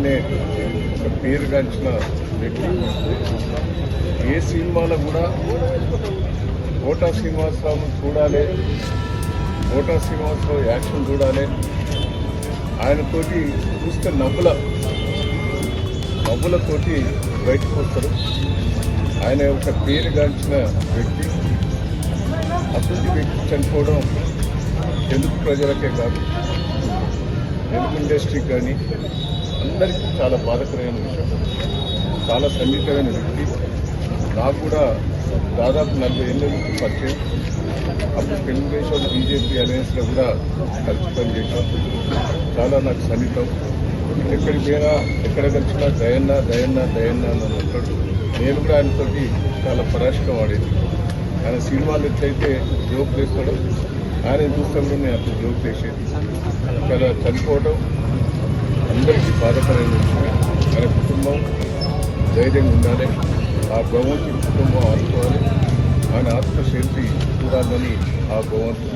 అనే ఒక పేరుగాంచిన వ్యక్తి. ఏ సినిమాలో కూడా కోటా శ్రీనివాసరావు చూడాలి, కోటా శ్రీనివాసరావు యాక్షన్ చూడాలి, ఆయనతోటి చూస్తే నవ్వులతోటి బయటకు వస్తారు. ఆయన ఒక పేరుగాంచిన వ్యక్తి. అటువంటి వ్యక్తి చనిపోవడం తెలుగు ప్రజలకే కాదు, తెలుగు ఇండస్ట్రీకి కానీ అందరికీ చాలా బాధాకరమైన విషయం. చాలా సన్నిహితమైన వ్యక్తి. నాకు కూడా దాదాపు 40 ఏళ్ళ నుంచి పరిచయం. అప్పుడు తెలుగుదేశం బీజేపీ అలయన్స్లో కూడా కలిసి పనిచేశాం. చాలా నాకు సన్నిహితం. ఎక్కడికి పోయినా ఎక్కడ కలిసినా దయన్న అని అంటాడు. నేను కూడా ఆయనతోటి చాలా పరాశగా వాడేది. ఆయన సినిమాలు ఎట్లయితే జోక్ వేస్తాడో ఆయన చూస్తాడు, నేను అప్పుడు జోక్ వేసేది. ఇక్కడ చనిపోవడం అందరికీ బాధాకరమైన విషయం. ఆయన కుటుంబం ధైర్యంగా ఉండాలి. ఆ భగవంతుడి కుటుంబం ఆదుకోవాలి. ఆయన ఆత్మశాంతి చూడాలని ఆ భగవంతుడు